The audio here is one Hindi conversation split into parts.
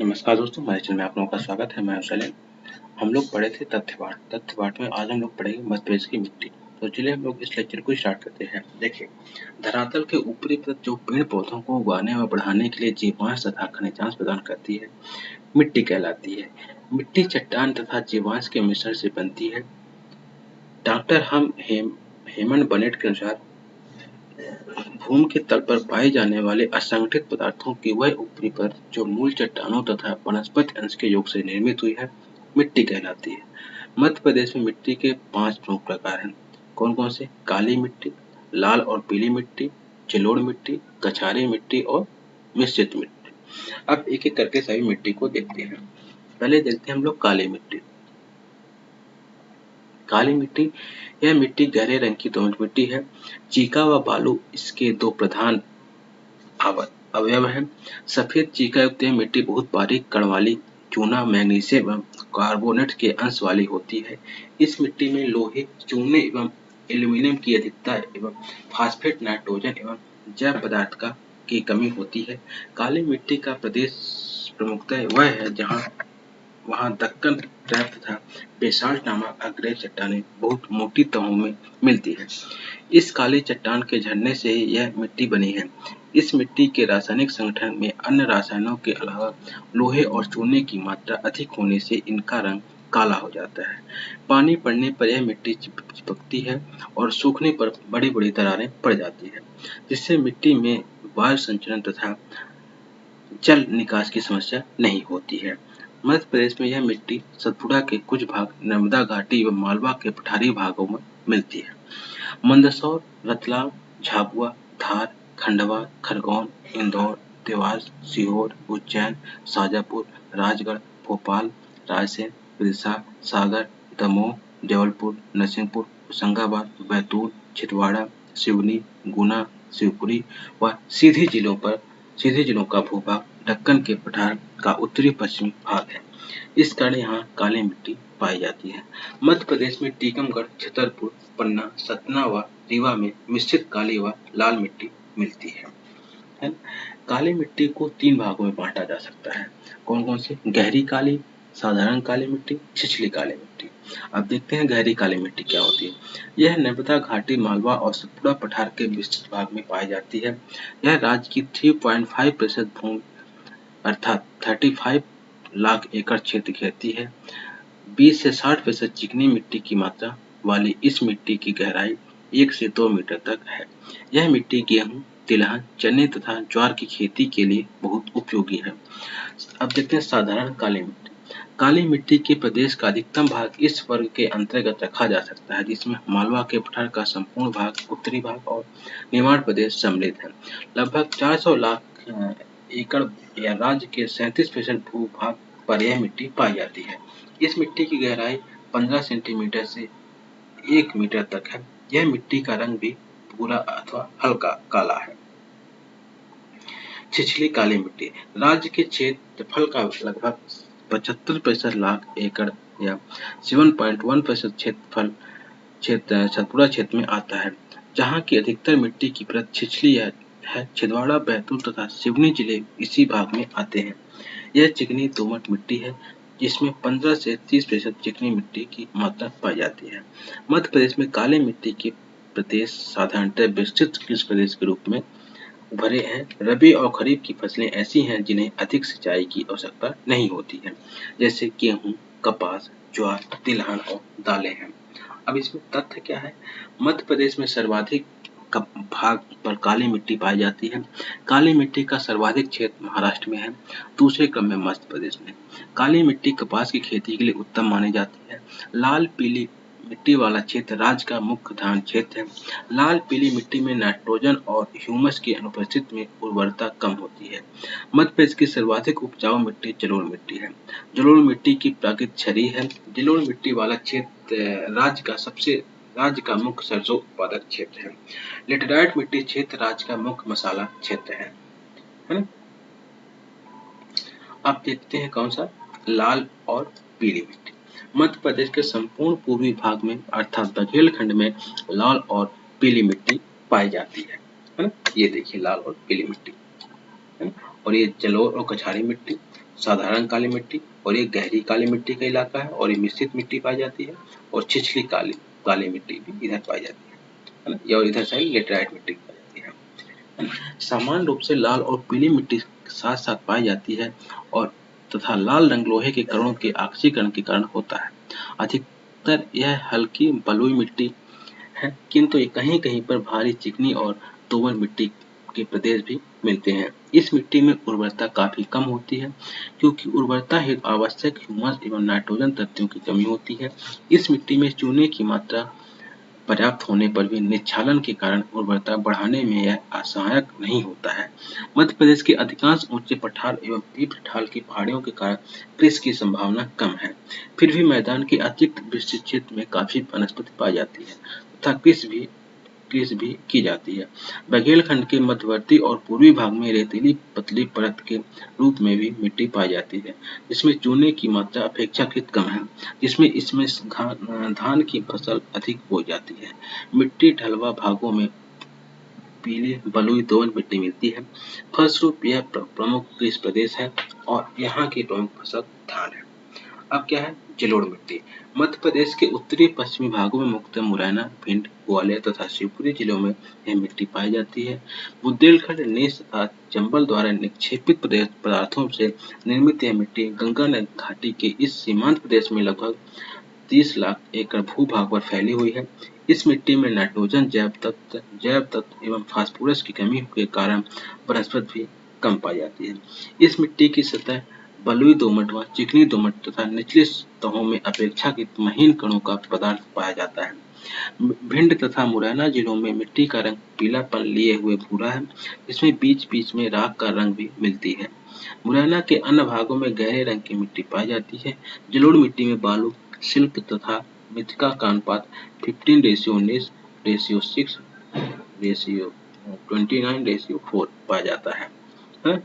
नमस्कार दोस्तों, हमारे चैनल में आप लोगों का स्वागत है। मैं शैलेंद्र। हम लोग पढ़े थे तथ्य पाठ में आज हम लोग पढ़ेंगे मध्य प्रदेश की मिट्टी। तो चलिए हम लोग इस लेक्चर को स्टार्ट करते हैं। देखिए, धरातल के ऊपरी परत जो पेड़ पौधों को उगाने व बढ़ाने के लिए जीवांश तथा खनिजांश प्रदान करती है, मिट्टी कहलाती है। मिट्टी चट्टान तथा जीवांश के मिश्रण से बनती है। डॉक्टर हेमंड बनेट के अनुसार भूमि के तल पर पाए जाने वाले असंगठित पदार्थों की वह ऊपरी परत जो मूल चट्टानों तथा वनस्पति अंश के योग से निर्मित हुई है, मिट्टी कहलाती है। मध्य प्रदेश में मिट्टी के 5 प्रमुख प्रकार हैं। कौन कौन से? काली मिट्टी, लाल और पीली मिट्टी, जलोढ़ मिट्टी, कछारी मिट्टी और मिश्रित मिट्टी। अब एक एक करके सभी मिट्टी को देखते हैं। पहले देखते हैं हम लोग काली मिट्टी। काली मिट्टी, यह मिट्टी गहरे रंग की दोमट मिट्टी है। चीका व बालू इसके दो प्रधान अवयव हैं। सफेद चीका युक्त यह मिट्टी बहुत बारीक कण वाली चूना, मैग्नीशियम एवं कार्बोनेट के अंश वाली होती है। इस मिट्टी में लोहे, चूने एवं एल्यूमीनियम की अधिकता एवं फास्फेट, नाइट्रोजन एवं जैव पदार्थ की कमी होती है। काली मिट्टी का प्रदेश प्रमुखतः वह है जहाँ वहाँ दक्कन ट्रैप तथा बेसाल्ट नामक अग्रय चट्टानें बहुत मोटी तहों में मिलती है। इस काली चट्टान के झड़ने से ही यह मिट्टी बनी है। इस मिट्टी के रासायनिक संगठन में अन्य रसायनों के अलावा लोहे और चूने की मात्रा अधिक होने से इनका रंग काला हो जाता है। पानी पड़ने पर यह मिट्टी चिपकती है और सूखने पर बड़ी बड़ी दरारें पड़ जाती है, जिससे मिट्टी में वायु संचरण तथा जल निकास की समस्या नहीं होती है। मध्य प्रदेश में यह मिट्टी सतपुड़ा के कुछ भाग, नर्मदा घाटी व मालवा के पठारी भागों में मिलती है। मंदसौर, रतलाम, झाबुआ, धार, खंडवा, खरगोन, इंदौर, देवास, सीहोर, उज्जैन, शाजापुर, राजगढ़, भोपाल, रायसेन, विदिशा, सागर, दमोह, जबलपुर, नरसिंहपुर, होशंगाबाद, बैतूल, छिंदवाड़ा, सिवनी, गुना, शिवपुरी व सीधी जिलों का भूभाग दक्कन के पठार का उत्तरी पश्चिमी भाग है। इस कारण यहाँ काली मिट्टी पाई जाती है। मध्य प्रदेश में टीकमगढ़, छतरपुर, पन्ना, सतना व रीवा में मिश्रित काली व लाल मिट्टी मिलती है। काली मिट्टी को 3 भागों में बांटा जा सकता है। कौन कौन से? गहरी काली, साधारण काली मिट्टी, छिछली काली मिट्टी। अब देखते हैं गहरी काली मिट्टी क्या होती है। यह नर्मदा घाटी, मालवा और सतपुड़ा पठार के विस्तृत भाग में पाई जाती है। यह राज्य की 3.5% भूमि अर्थात 35 लाख एकड़ क्षेत्र घेरती है। 20 से 60% चिकनी मिट्टी की मात्रा वाली इस मिट्टी की गहराई 1 से 2 मीटर तक है। यह मिट्टी गेहूं, तिलहन, चने तथा ज्वार की खेती के लिए बहुत उपयोगी है। अब देखते हैं साधारण काली मिट्टी। काली मिट्टी के प्रदेश का अधिकतम भाग इस वर्ग के अंतर्गत रखा जा सकता है, जिसमें मालवा के पठार का संपूर्ण भाग, उत्तरी भाग और निमाड़ प्रदेश सम्मिलित है। लगभग 400 लाख एकड़ या राज्य के 37% भूभाग पर यह मिट्टी पाई जाती है। इस मिट्टी की गहराई 15 सेंटीमीटर से 1 मीटर तक है। यह मिट्टी का रंग भी भूरा अथवा हल्का काला है। छिछली काली मिट्टी, राज्य के क्षेत्रफल का लगभग 75% लाख एकड़ या 7.1% क्षेत्रफल सतपुड़ा क्षेत्र में आता है, जहाँ की अधिकतर मिट्टी की परत छिछली है। छिंदवाड़ा, बैतूल तथा सिवनी जिले इसी भाग में आते हैं। यह चिकनी दोमट मिट्टी है, जिसमें 15 से 30% चिकनी मिट्टी की मात्रा पाई जाती है। मध्य प्रदेश में काली मिट्टी के प्रदेश साधारणतः विस्तृत कृषि प्रदेश के रूप में उभरे हैं। रबी और खरीफ की फसलें ऐसी हैं जिन्हें अधिक सिंचाई की आवश्यकता नहीं होती है, जैसे गेहूं, कपास, ज्वार, तिलहन और दालें हैं। अब इसमें तथ्य क्या है? मध्य प्रदेश में सर्वाधिक भाग पर काली मिट्टी पाई जाती है। काली मिट्टी का सर्वाधिक क्षेत्र महाराष्ट्र में है, दूसरे क्रम में मध्य प्रदेश में। काली मिट्टी कपास की खेती के लिए उत्तम मानी जाती है। लाल पीली मिट्टी वाला क्षेत्र राज्य का मुख्य धान क्षेत्र है। लाल पीली मिट्टी में नाइट्रोजन और ह्यूमस की अनुपस्थिति में उर्वरता कम होती है। मध्य प्रदेश की सर्वाधिक उपजाऊ मिट्टी जलोढ़ मिट्टी है। जलोढ़ मिट्टी की प्राकृतिक छरी है। जलोढ़ मिट्टी वाला क्षेत्र राज्य का मुख्य सरसों उत्पादक क्षेत्र है। लेटेराइट मिट्टी क्षेत्र राज्य का मुख्य मसाला क्षेत्र है ना? अब देखते हैं कौन सा? लाल और पीली मिट्टी। मध्य प्रदेश के संपूर्ण पूर्वी भाग में अर्थात बघेलखंड में लाल और पीली मिट्टी पाई जाती है ना? ये देखिए लाल और पीली मिट्टी है ना? और ये जलोढ़ और कछारी मिट्टी। साधारण काली मिट्टी, और ये गहरी काली मिट्टी का इलाका है, और ये मिश्रित मिट्टी पाई जाती है, और छिछली काली काली मिट्टी भी इधर पाई जाती है ना, या और इधर साइड लेटराइट मिट्टी पाई जाती है ना। सामान्य रूप से लाल और पीली मिट्टी साथ साथ पाई जाती है, और तथा लाल रंग लोहे के कणों के ऑक्सीकरण के कारण होता है। अधिकतर यह हल्की बलुई मिट्टी है, किंतु ये कहीं कहीं पर भारी चिकनी और दोमट मिट्टी के प्रदेश भी मिलते हैं। इस मिट्टी में उर्वरता काफी कम होती है, क्योंकि उर्वरता हेतु आवश्यक ह्यूमस एवं नाइट्रोजन तत्वों की कमी होती है। इस मिट्टी में चूने की मात्रा पर्याप्त होने पर भी निक्षालन के कारण उर्वरता बढ़ाने में यह असहायक नहीं होता है। मध्य प्रदेश के अधिकांश ऊंचे पठार एवं तीव्र ढाल की पहाड़ियों के कारण कृषि की संभावना कम है। फिर भी मैदान के अतिरिक्त विस्तृत क्षेत्र में काफी वनस्पति पाई जाती है तथा कृषि भी की जाती है। बघेलखंड के मध्यवर्ती और पूर्वी भाग में रेतीली पतली परत के रूप में भी मिट्टी पाई जाती है, जिसमें चूने की मात्रा अपेक्षाकृत कम है, जिसमें इसमें धान की फसल अधिक बोई जाती है। मिट्टी ढलवा भागों में पीली बलुई दोमट मिट्टी मिलती है। फलस्वरूप यह प्रमुख कृषि प्रदेश है, और यहाँ की प्रमुख फसल धान है। अब क्या है, जलोढ़ मिट्टी। मध्य प्रदेश के उत्तरी पश्चिमी भागों में मुख्यतः मुरैना, भिंड, ग्वालियर तथा शिवपुरी जिलों में यह मिट्टी पाई जाती है। बुंदेलखंड, नीस तथा चंबल द्वारा निक्षेपित पदार्थों से निर्मित यह मिट्टी गंगा नदी घाटी के इस सीमांत प्रदेश में लगभग 30 लाख एकड़ भू-भाग पर फैली हुई है। इस मिट्टी में नाइट्रोजन, जैव तत्व एवं फास्फोरस की कमी के कारण वनस्पति भी कम पाई जाती है। इस मिट्टी की सतह बलुई दोमट व चिकनी दोमट तथा निचली सतहों में अपेक्षाकृत महीन कणों का पदार्थ पाया जाता है। भिंड तथा मुरैना जिलों में मिट्टी का रंग पीलापन लिए हुए भूरा है, जिसमें बीच-बीच में राख का रंग भी मिलती है। मुरैना के अन्य भागों में गहरे रंग की मिट्टी पाई जाती है। जलोढ़ मिट्टी में बालू, सिल्क तथा मृत्तिका का अनुपात 15:19:6:29:4 पाया जाता है। हाँ?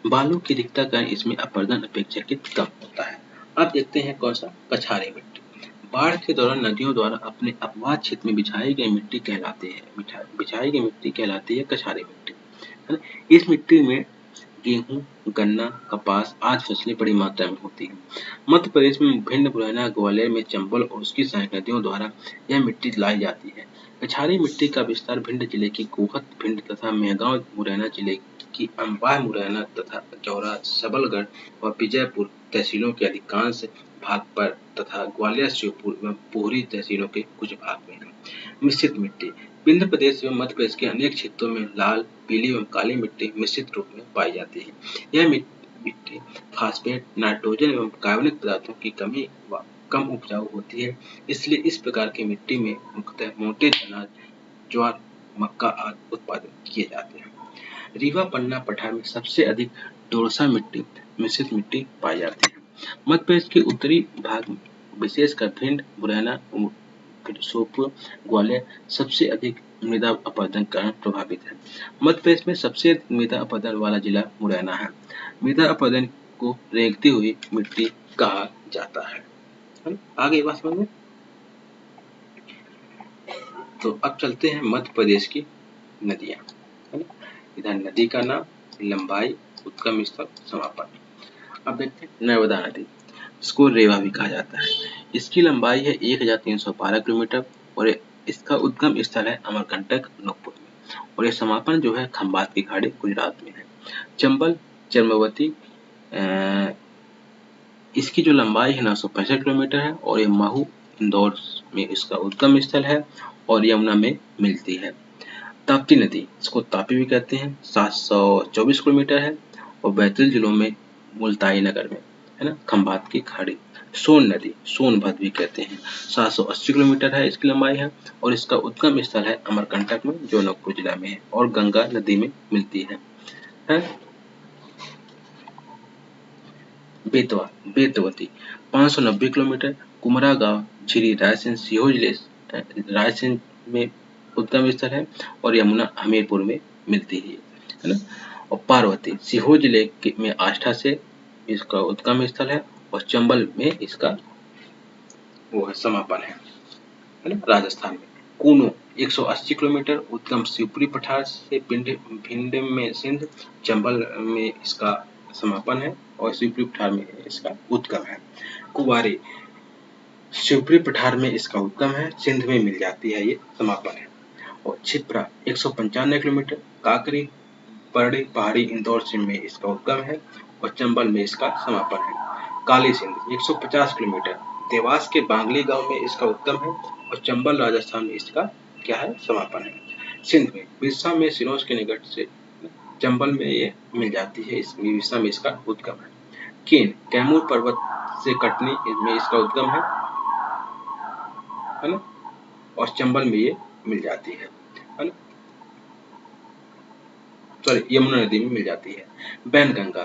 बालू की रिक्तता कारण इसमें अपरदन अपेक्षाकृत कम होता है। अब देखते हैं कौन सा, कछारी मिट्टी। बाढ़ के दौरान नदियों द्वारा अपने अपवाद क्षेत्र में बिछाई गई मिट्टी कहलाती है कछारी मिट्टी, है ना। इस मिट्टी में गेहूं, गन्ना, कपास आदि फसलें बड़ी मात्रा में होती हैं। मध्य प्रदेश में भिंड, मुरैना, ग्वालियर में चंबल और उसकी सहायक नदियों द्वारा यह मिट्टी लाई जाती है। कछारी मिट्टी का विस्तार भिंड जिले की गोहद, भिंड तथा मेहगांव, मुरैना जिले की अम्बाह, मुरैना तथा जौरा, सबलगढ़ व विजयपुर तहसीलों के अधिकांश भाग पर तथा ग्वालियर, श्योपुर एवं पोहरी तहसीलों के कुछ भाग में है। मिश्रित मिट्टी। विंध्य प्रदेश एवं मध्य प्रदेश के अनेक क्षेत्रों में लाल, पीली एवं काली मिट्टी मिश्रित रूप में पाई जाती है। यह मिट्टी फास्फेट, नाइट्रोजन एवं कार्बनिक पदार्थों की कमी व कम उपजाऊ होती है, इसलिए इस प्रकार की मिट्टी में मुख्यतः मोटे अनाज, ज्वार, मक्का आदि उत्पादन किए जाते हैं। रीवा पन्ना पठार में सबसे अधिक दोरसा मिट्टी, मिश्रित मिट्टी पाई जाती है। मध्य प्रदेश के उत्तरी भाग में विशेषकर भिंड, मुरैना, श्योपुर, ग्वालियर सबसे अधिक मृदा अपरदन कारण प्रभावित है। मध्य प्रदेश में सबसे अधिक मृदा अपरदन वाला जिला मुरैना है। मृदा अपरदन को रेंगती हुई मिट्टी कहा जाता है। आगे बात समझ में। तो अब चलते हैं मध्य प्रदेश की नदियां, है ना। इधर नदी का नाम, लंबाई, उद्गम स्थल, समापन। अब देखते हैं नर्मदा नदी, इसको रेवा भी कहा जाता है। इसकी लंबाई है 1312 किलोमीटर, और इसका उद्गम स्थल है अमरकंटक, नूपुर में, और ये समापन जो है खंबात की खाड़ी, गुजरात में है। चंबल, चर्मवती, इसकी जो लंबाई है 965 किलोमीटर है, और ये महू, इंदौर में इसका उद्गम स्थल है, और यमुना में मिलती है। ताप्ती नदी, इसको तापी भी कहते हैं, 724 किलोमीटर है, और बैतूल जिलों में मुल्ताई नगर में, है ना, खंबात की खाड़ी। सोन नदी, सोनभद्र भी कहते हैं, 780 किलोमीटर है इसकी लंबाई है, और इसका उद्गम स्थल है अमरकंटक में, जो नौगपुर जिला में है, और गंगा नदी में मिलती है। बेतवा, बेतवती, 590 किलोमीटर, कुमरा गांव, झिरी, रायसेन, सीहोर जिले, रायसेन में उद्गम स्थल है, और यमुना हमीरपुर में मिलती है ना। और पार्वती, सीहोर जिले में आष्ठा से इसका उद्गम स्थल है, और चंबल में इसका वो है समापन है ना, राजस्थान में। कूनो, 180 किलोमीटर। उद्गम शिवपुरी पठार से भिंड में सिंध, चंबल में इसका समापन है और शिवपुरी पठार में इसका उद्गम है। कुवारी शिवपुरी पठार में इसका उद्गम है, सिंध में मिल जाती है, ये समापन है। और छिप्रा 195 किलोमीटर, काकरी बड़ी पहाड़ी इंदौर से में इसका उद्गम है और चंबल में इसका समापन है। काली सिंध 150 किलोमीटर, देवास के बांगली गांव में इसका उद्गम है और चंबल राजस्थान में इसका क्या है, समापन है। सिंध में बिरसा में सिरोंज के निकट से, चंबल में ये मिल जाती है, बिरसा में इसका उद्गम है। केन कैमूर पर्वत से कटनी में इसका उद्गम है ना, और चंबल में ये मिल जाती है ना, सॉरी यमुना नदी में मिल जाती है। बैनगंगा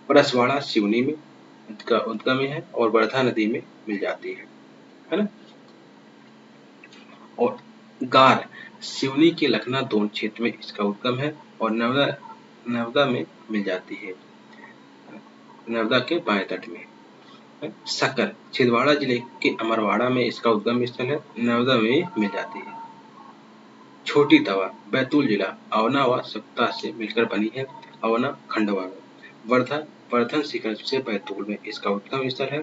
परसवाड़ा सिवनी में इसका उद्गम है और वर्धा नदी में मिल जाती है ना। और गार सिवनी के लखना दोन क्षेत्र में इसका उद्गम है और नर्मदा में मिल जाती है, नर्मदा के बाएं तट में। सकर छिंदवाड़ा जिले के अमरवाड़ा में इसका उद्गम स्थल है, नर्मदा में मिल जाती है। छोटी तवा बैतूल जिला अवना व सप्ता से मिलकर बनी है, अवना खंडवा में। वर्धन शिखर से बैतूल में इसका उद्गम स्थल है।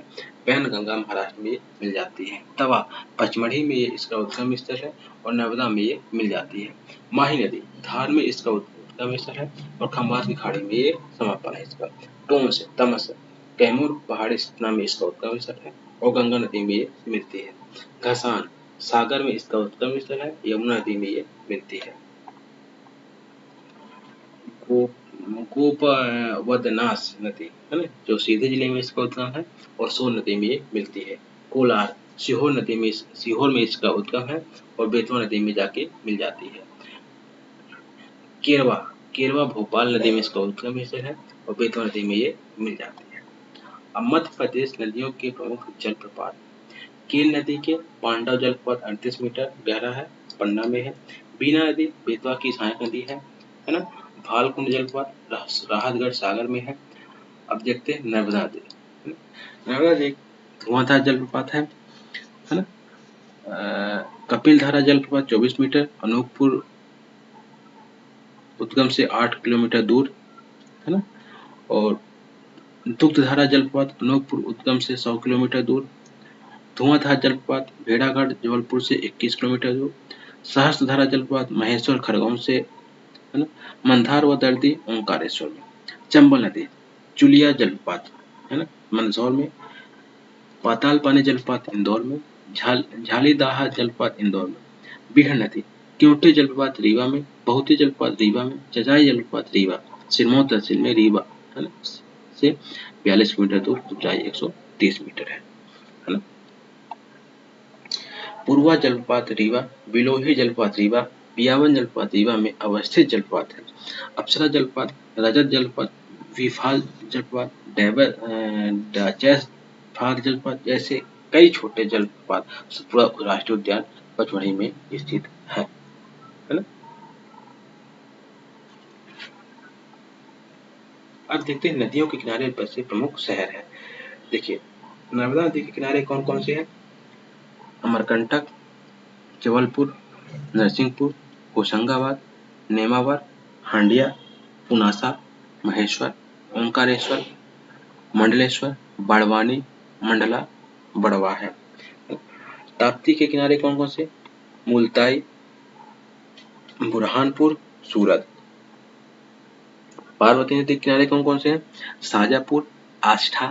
बैनगंगा महाराष्ट्र में मिल जाती है। तवा पचमढ़ी में ये इसका उद्गम स्थल है और नर्मदा में ये मिल जाती है। माही नदी धार में इसका उद्गम स्थल है और खंभात की खाड़ी में ये समापन है इसका। टोंस तमस कैमूर पहाड़ी सतना में इसका उद्गम स्थल है और गंगा नदी में ये मिलती है। घसान सागर में इसका उद्गम स्थल है, यमुना नदी में ये मिलती है। गोपवदनास नदी है ना, जो सीधे जिले में इसका उद्गम है और सोन नदी में ये मिलती है। कोलार सीहोर में इसका उद्गम है और बेतवा नदी में जाके मिल जाती है। केरवा भोपाल नदी में इसका उद्गम स्थल है और बेतवा नदी में ये मिल जाती है। अब मध्य प्रदेश नदियों के प्रमुख जलप्रपात। केन नदी के पांडव जलप्रपात 38 मीटर गहरा है, पन्ना में है। बीना नदी बेतवा की सहायक नदी है ना। भालकुंड जलप्रपात राहतगढ़ सागर में है। अब देखते हैं नर्मदा नदी। नर्मदा नदी धुआंधार जलप्रपात है ना। कपिलधारा जलप्रपात 24 मीटर, अनूपपुर उद्गम से 8 किलोमीटर दूर है ना। और दुग्धधारा जलप्रपात अनूपपुर उद्गम से 100 किलोमीटर दूर। धुआंधार जलप्रपात भेड़ाघाट जबलपुर से 21 किलोमीटर दूर। सहस्त्रधारा जलप्रपात महेश्वर खरगोन से है ना। मंदार व दर्दी ओंकारेश्वर में। चंबल नदी चुलिया जलप्रपात है ना, मंदसौर में। पाताल पानी जलप्रपात इंदौर में। झालीदाह जलप्रपात इंदौर में। बिहड़ नदी क्योंटी जलप्रपात रीवा में। बहुती जलप्रपात रीवा में। चचाई जलप्रपात रीवा। सिरमौर तहसील में रीवा है ना से 42 किलोमीटर दूर, ऊंचाई 130 मीटर है ना। पूर्वा जलप्रपात रीवा, बिलोही जलप्रपात रीवा, पियावन जलप्रपात रीवा में अवस्थित जलप्रपात है। अप्सरा जलप्रपात, रजत जलप्रपात, विफाल जलप्रपात, डाचेसफार जलप्रपात जैसे कई छोटे जलप्रपात सतपुड़ा राष्ट्रीय उद्यान पचमढ़ी में स्थित है ना। अब देखते हैं नदियों के किनारे बसे प्रमुख शहर है। देखिए नर्मदा नदी के किनारे कौन कौन से हैं? अमरकंटक, जबलपुर, नरसिंहपुर, होशंगाबाद, नेमावर, हांडिया, पुनासा, महेश्वर, ओंकारेश्वर, मंडलेश्वर, बाड़वानी, मंडला, बड़वा है। ताप्ती के किनारे कौन कौन से? मुल्ताई, बुरहानपुर, सूरत। पार्वती नदी के किनारे कौन कौन से हैं? शाजापुर, आष्ठा,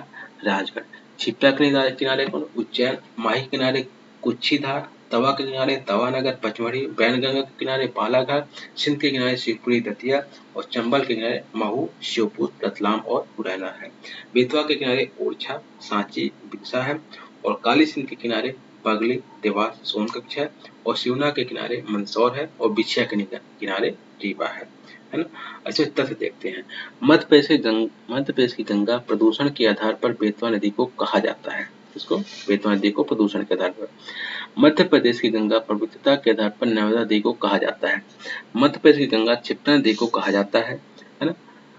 राजगढ़। क्षिप्रा के किनारे कौन? उज्जैन। माही के किनारे कुच्छीधार, तवा के किनारे तवानगर पचमढ़ी, बैनगंगा के किनारे बालाघाट, सिंध के किनारे शिवपुरी दतिया और चंबल के किनारे महू, श्योपुर, रतलाम और मुरैना है। बेतवा के किनारे ओरछा, सांची, बिरसा है और काली सिंध के किनारे बगली, देवास, सोनकच्छ है और शिवना के किनारे मंदसौर है और बिछिया के किनारे रीवा है ना। अच्छे तथ्य देखते हैं। मध्य प्रदेश की गंगा प्रदूषण के आधार पर बेतवा नदी को कहा जाता है। इसको बेतवा नदी को प्रदूषण के आधार पर। मध्य प्रदेश की गंगा पवित्रता के आधार पर नर्मदा नदी को कहा जाता है। मध्य प्रदेश की गंगा क्षिप्रा नदी को कहा जाता है ना।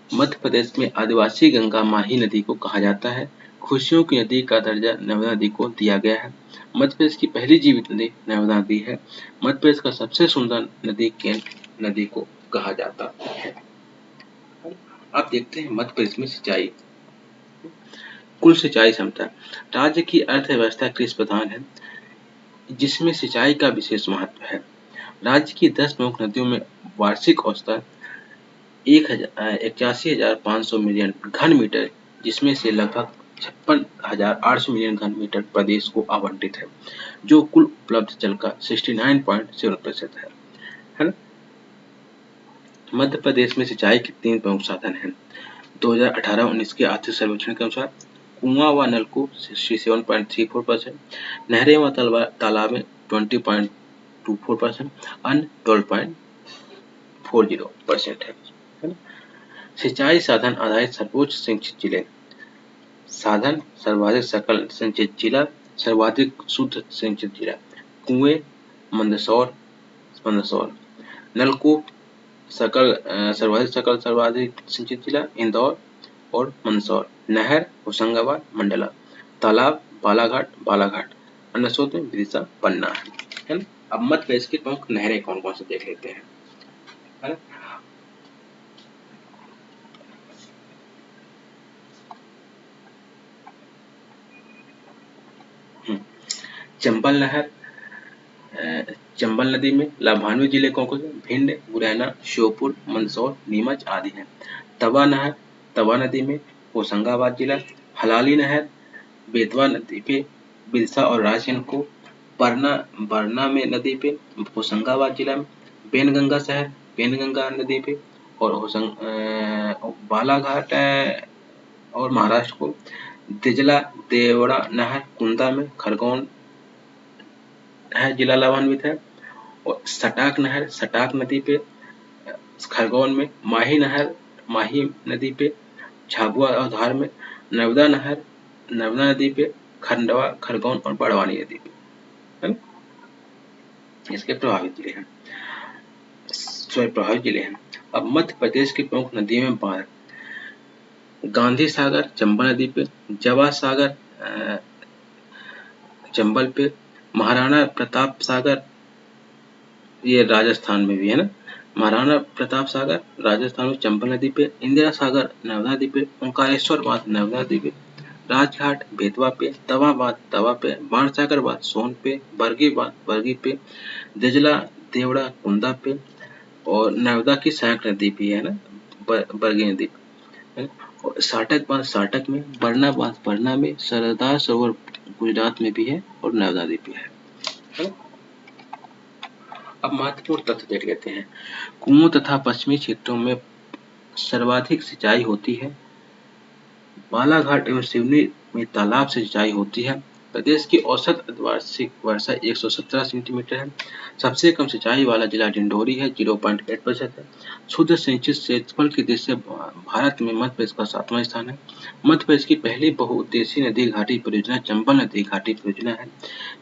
मध्य प्रदेश में आदिवासी गंगा माही नदी को कहा जाता है। खुशियों की नदी का दर्जा नर्मदा नदी को दिया गया है। मध्य प्रदेश की पहली जीवित नदी नर्मदा नदी है। मध्य प्रदेश का सबसे सुंदर नदी केन नदी को कहा जाता है। अब देखते हैं मध्य प्रदेश में सिंचाई। कुल सिंचाई क्षमता। राज्य की अर्थव्यवस्था कृषि प्रधान है, जिसमें सिंचाई का विशेष महत्व है। राज्य की 10 प्रमुख नदियों में वार्षिक औसतन 81,500 मिलियन घन मीटर, जिसमें से लगभग 56,800 मिलियन घन मीटर प्रदेश को आवंटित है, जो कुल उपलब्ध जल का 69.7% है ना। मध्य प्रदेश में सिंचाई के 3 प्रमुख साधन हैं। 2018-19 के आर्थिक सर्वेक्षण के अनुसार कुआं व नलकूप 67.34%, नहरें व तालाबें 20.24%, अन्य 12.40% है ना। सिंचाई साधन आधारित सर्वोच्च सिंचित जिले। साधन सर्वाधिक सकल सिंचित जिला, सर्वाधिक शुद्ध सिंचित जिला। कुएं मंदसौर। नलकूप सर्वाधिक सिंचित जिला इंदौर और मंदसौर। नहर होशंगाबाद मंडला। तालाब बालाघाट। अन्य स्रोत में विदिशा पन्ना है ना। अब मध्य प्रदेश की प्रमुख नहरें कौन कौन से देख लेते हैं, है ना। चंबल नहर, चंबल नदी में लाभान्वित जिले कौन कौन से? भिंड, मुरैना, श्योपुर, मंदसौर, नीमच आदि हैं। तवा नहर, तवा नदी में होशंगाबाद जिला। हलाली नहर बेतवा नदी पे बिरसा और राजगंज को। बरना में नदी पे होशंगाबाद जिला में। बेनगंगा शहर बेनगंगा नदी पे और बालाघाट और महाराष्ट्र को। तिजला देवड़ा नहर कुंदा में खरगोन है जिला लाभान्वित है। और सटाक नदी पे खरगोन में। माही नहर माही नदी पे झाबुआ और धार में। नर्मदा नदी पे खंडवा खरगोन और बड़वानी नदी पे, है ना। इसके प्रभावित जिले हैं। अब मध्य प्रदेश की प्रमुख नदियों में बाढ़। गांधी सागर चंबल नदी पे। जवा सागर चंबल पे। महाराणा प्रताप सागर ये राजस्थान में भी है ना। महाराणा प्रताप सागर राजस्थान में चंबल नदी पे। इंदिरा सागर नर्मदा नदी पे। ओंकारेश्वर बांध नर्मदा नदी पे। राजघाट बेतवा पे। तवा बांध तवा पे। बाणसागर बांध सोन पे। बरगी बांध बरगी पे। दिजला देवड़ा कुंदा पे। और नर्मदा की सहायक नदी भी है ना, बरगी नदी पे। और साटक बांध साटक में। बरना बांध बरना में। सरदार सरोवर गुजरात में भी है और नर्मदा नदी पे है ना। अब महत्वपूर्ण तथ्य देख लेते हैं। कुओं तथा पश्चिमी क्षेत्रों में सर्वाधिक सिंचाई होती है। बालाघाट एवं सिवनी में तालाब से सिंचाई होती है। प्रदेश की औसत वार्षिक वर्षा 117 सेंटीमीटर है। सबसे कम सिंचाई वाला जिला डिंडोरी है, 0.8% है। शुद्ध सिंचित क्षेत्रफल की दृष्टि से भारत में मध्य प्रदेश का 7वां स्थान है। मध्य प्रदेश की पहली बहुउद्देशीय नदी घाटी परियोजना चंबल नदी घाटी परियोजना है,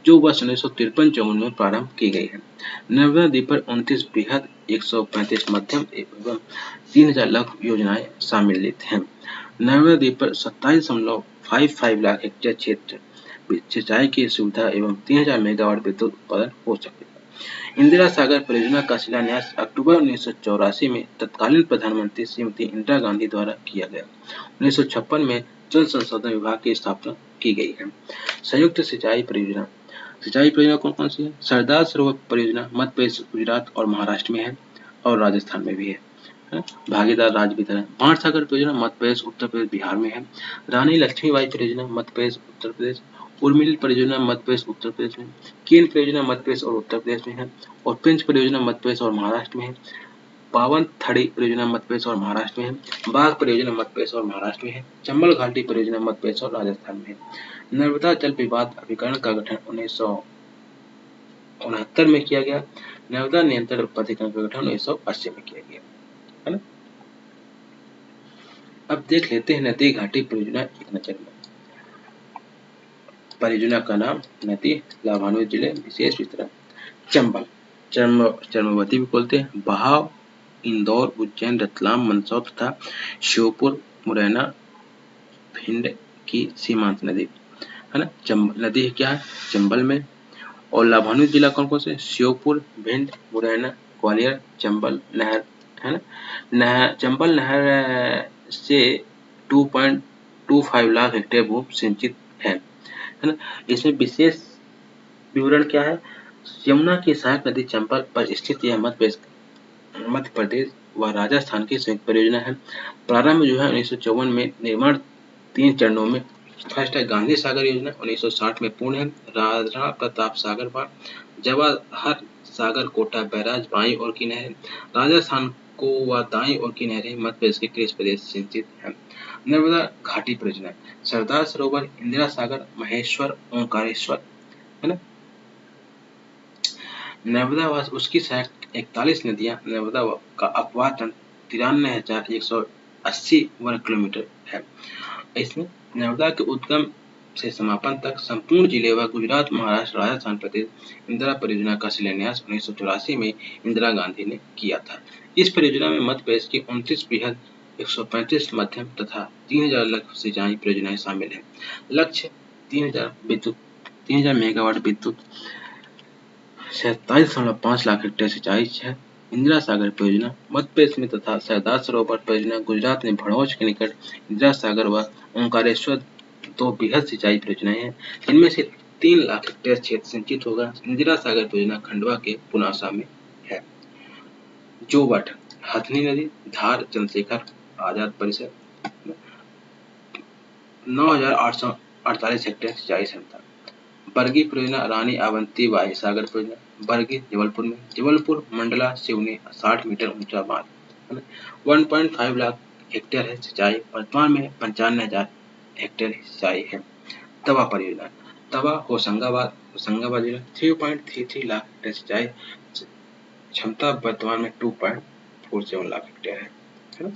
जो वर्ष 1953-54 में प्रारंभ की गई है। नर्मदा नदी पर 29 बृहद, 135 मध्यम एवं 3000 लघु योजनाएं सम्मिलित हैं। नर्मदा नदी पर 27.55 लाख हेक्टेयर क्षेत्र सिंचाई की सुविधा एवं 3000 मेगावाट विद्युत उत्पादन हो सके। इंदिरा सागर परियोजना का शिलान्यास अक्टूबर 1984 में तत्कालीन प्रधानमंत्री श्रीमती इंदिरा गांधी द्वारा किया गया। 1956 में जल संसाधन विभाग की स्थापना की गई है। संयुक्त सिंचाई परियोजना कौन कौन सी है? सरदार सरोवर परियोजना मध्य प्रदेश, गुजरात और महाराष्ट्र में है और राजस्थान में भी है। भागीदार राज्य भी है। बाणसागर परियोजना मध्य प्रदेश, उत्तर प्रदेश, बिहार में है। रानी लक्ष्मीबाई परियोजना मध्य प्रदेश, उत्तर प्रदेश। उर्मिल परियोजना मध्य प्रदेश, उत्तर प्रदेश में। केन परियोजना मध्य प्रदेश और उत्तर प्रदेश में है। और पेंच परियोजना मध्य प्रदेश और महाराष्ट्र में है। पावन थड़ी परियोजना मध्य प्रदेश और महाराष्ट्र में है। बाघ परियोजना मध्य प्रदेश और महाराष्ट्र में है। चंबल घाटी परियोजना मध्य प्रदेश और राजस्थान में है। नर्मदा जल विवाद अभिकरण का गठन 1969 में किया गया। नर्मदा नियंत्रण प्राधिकरण का गठन 1980 में किया गया, है ना। अब देख लेते हैं नदी घाटी परियोजना एक नजर में। परियोजना का नाम नदी लाभान्वित जिले विशेष वितरण। चंबल चर्मवती भी बोलते हैं। बहाव इंदौर, उज्जैन, रतलाम, मंदसौर तथा श्योपुर, मुरैना, भिंड की सीमांत नदी है ना। नदी क्या है चंबल में। और लाभान्वित जिला कौन कौन से, श्योपुर, भिंड, मुरैना, ग्वालियर, चंबल नहर है ना। चंबल नहर से 2.25 लाख हेक्टेयर भूमि सिंचित है ना। इसमें विशेष विवरण क्या है, यमुना की सहायक नदी चंबल पर स्थित यह मध्य प्रदेश व राजस्थान की संयुक्त परियोजना है। प्रारंभ जो है 1954 में, निर्माण 3 चरणों में। फर्स्ट है गांधी सागर योजना 1960 में पूर्ण है। राणा प्रताप सागर बांध, जवाहर सागर कोटा बैराज बाईं ओर की नहरें, राजस्थान को व दाईं ओर की नहरें मध्य प्रदेश के कृषि प्रदेश सिंचित है। नर्मदा घाटी परियोजना, सरदार सरोवर, इंदिरा सागर, महेश्वर, ओंकारेश्वर है ना। नर्मदा व उसकी सहायक 41 नदियां, नर्मदा का अपवाह 93,180 वर्ग किलोमीटर है। इसमें नर्मदा के उद्गम से समापन तक संपूर्ण जिले व गुजरात, महाराष्ट्र, राजस्थान प्रदेश इंदिरा परियोजना का शिलान्यास 1984 में इंदिरा गांधी ने किया था। इस परियोजना में मध्य प्रदेश की 29 बृहद, 135 मध्यम तथा 3000 लघु सिंचाई परियोजनाएं शामिल हैं। लक्ष्य 3000 मेगावाट विद्युत, 27.5 लाख हेक्टेयर सिंचाई है। इंदिरा सागर परियोजना मध्य प्रदेश में तथा सरदार सरोवर परियोजना गुजरात में भड़ौच के निकट इंदिरा सागर व ओंकारेश्वर 2 बृहद सिंचाई परियोजनाएं हैं, जिनमें से 3 लाख हेक्टेयर क्षेत्र सिंचित होगा। इंदिरा सागर परियोजना खंडवा के पुनासा में है। जोवट, हथनी नदी, धार, चंद्रशेखर आजाद परिसर, 9,848 हेक्टेयर सिंचाई क्षमता। बरगी परियोजना रानी अवंती बाई सागर परियोजना, बरगी जबलपुर में, जबलपुर मंडला सिवनी 60 मीटर ऊंचा बांध, 1.5 लाख हेक्टेयर है सिंचाई। वर्तमान में 95,000 हेक्टेयर सिंचाई है। तवा परियोजना, तवा होशंगाबाद जिला, 3.33 लाख हेक्टेयर सिंचाई क्षमता, वर्तमान में 2.47 लाख हेक्टेयर है ना।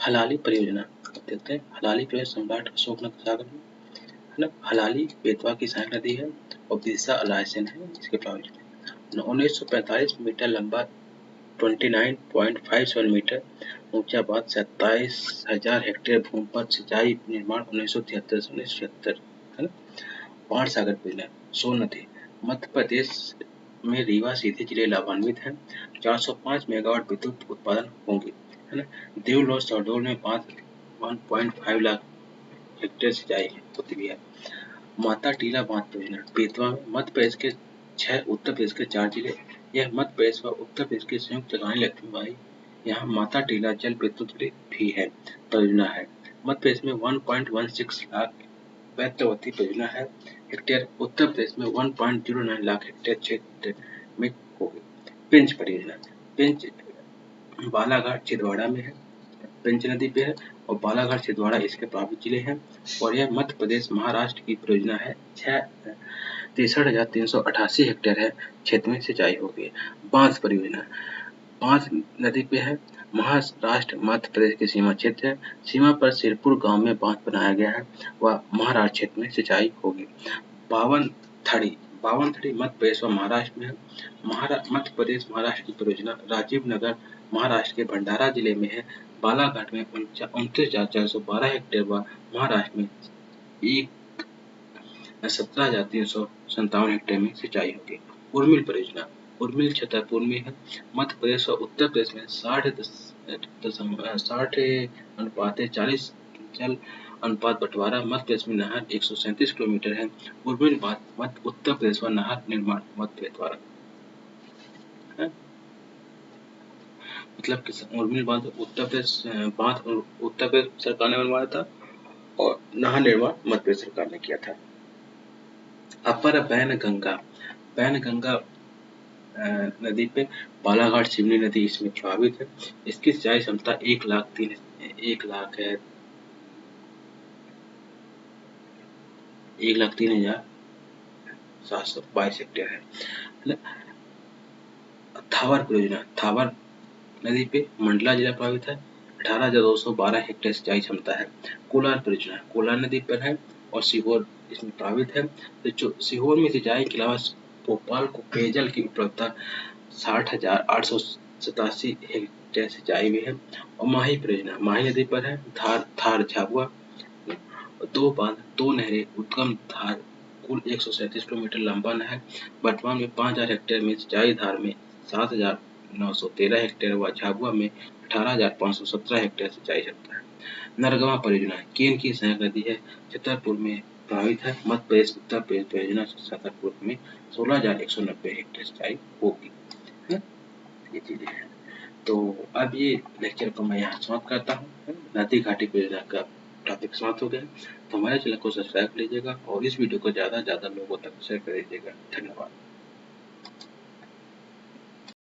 हलाली परियोजना देखते हैं। हलाली परियोजना सम्राट अशोकनगर सागर में है ना। हलाली बेतवा की सहायक नदी है और बिरसा रायसेन है इसके प्रावित में। 1945 मीटर लंबा, 29.57 मीटर ऊंचा बांध, 27,000 हेक्टेयर भूमि पर सिंचाई, निर्माण 1973 से 1976 है ना। बाढ़ सागर परियोजना, सोन नदी, मध्य प्रदेश में रीवा सीधी जिले लाभान्वित हैं। 405 मेगावाट विद्युत उत्पादन होंगे है ना। देवल और शहडोल में बांध 1.5 लाख हेक्टेयर सिंचाई होती भी है। माता टीला बांध परियोजना बेतवा में, मध्य प्रदेश के 6, उत्तर प्रदेश के 4 जिले। यह मध्य प्रदेश व उत्तर प्रदेश की संयुक्त रानी लक्ष्मीबाई यहाँ माता टीला जल विद्युत ग्रिड भी है परियोजना है। मध्य प्रदेश में 1.16 लाख वैत्यवती परियोजना है हेक्टेयर, उत्तर प्रदेश में 1.09 लाख हेक्टेयर क्षेत्र में होगी। पेंच परियोजना, पेंच बालाघाट छिंदवाड़ा में है, पेंच नदी पे है और बालाघाट छिंदवाड़ा इसके प्रभावित जिले हैं। और यह मध्य प्रदेश महाराष्ट्र की परियोजना है। 63,388 हेक्टेयर है क्षेत्र में सिंचाई होगी। बांस परियोजना, बांस नदी पे है, महाराष्ट्र मध्य प्रदेश की सीमा क्षेत्र है। सीमा पर सिरपुर गांव में बांध बनाया गया है व महाराष्ट्र क्षेत्र में सिंचाई होगी। बावनथड़ी मध्य प्रदेश व महाराष्ट्र में है। मध्य प्रदेश महाराष्ट्र की परियोजना राजीव नगर महाराष्ट्र के भंडारा जिले में है। बालाघाट में 29,412 हेक्टेयर व महाराष्ट्र में 17,357 हेक्टेयर में सिंचाई होगी। उर्मिल परियोजना, उर्मिल छतरपुर में है। मध्य प्रदेश और उत्तर प्रदेश में 60:40 जल अनुपात बंटवारा। मध्य प्रदेश में नहर 137 किलोमीटर है। उर्मिल बांध मध्य उत्तर प्रदेश व नहर निर्माण मध्य प्रदेश द्वारा है। मतलब कि उर्मिल बांध उत्तर प्रदेश सरकार ने बनवाया था और नहर निर्माण मध्य प्रदेश सरकार ने किया था। अपर बैनगंगा नदी पे बालाघाट सिवनी नदी इसमें प्रभावित है। इसकी सिंचाई क्षमता 1,03,722 हेक्टेयर है। थावर परियोजना, थावर नदी पे मंडला जिला प्रभावित है। 18,212 हेक्टेयर सिंचाई क्षमता है। कोलार परियोजना, कोलार नदी पर है और सीहोर इसमें प्रभावित है। तो सीहोर में सिंचाई के अलावा भोपाल को पेयजल की उपलब्धता 60,887 हेक्टेयर सिंचाई भी है। और माही परियोजना माही नदी पर है, थार झाबुआ, और 2 बांध, 2 नहरें, उद्गम धार, कुल 137 किलोमीटर लंबा नहर। वर्तमान में 5000 हेक्टेयर में सिंचाई, धार में 7913 हेक्टेयर व झाबुआ में 18517 हेक्टेयर सिंचाई क्षमता है। नरगवा परियोजना केन की सहायक नदी है, छतरपुर में प्रभावित है। मध्य प्रदेश उत्तर प्रदेश परियोजना छतरपुर में 16190 हेक्टेयर सिंचाई होगी। है? ये चीजें हैं। तो अब ये लेक्चर को मैं यहाँ समाप्त करता हूँ। नदी घाटी परियोजना का टॉपिक समाप्त हो गया। तो हमारे चैनल को सब्सक्राइब कीजिएगा और इस वीडियो को ज़्यादा से ज़्यादा लोगों तक शेयर कर दीजिएगा। धन्यवाद।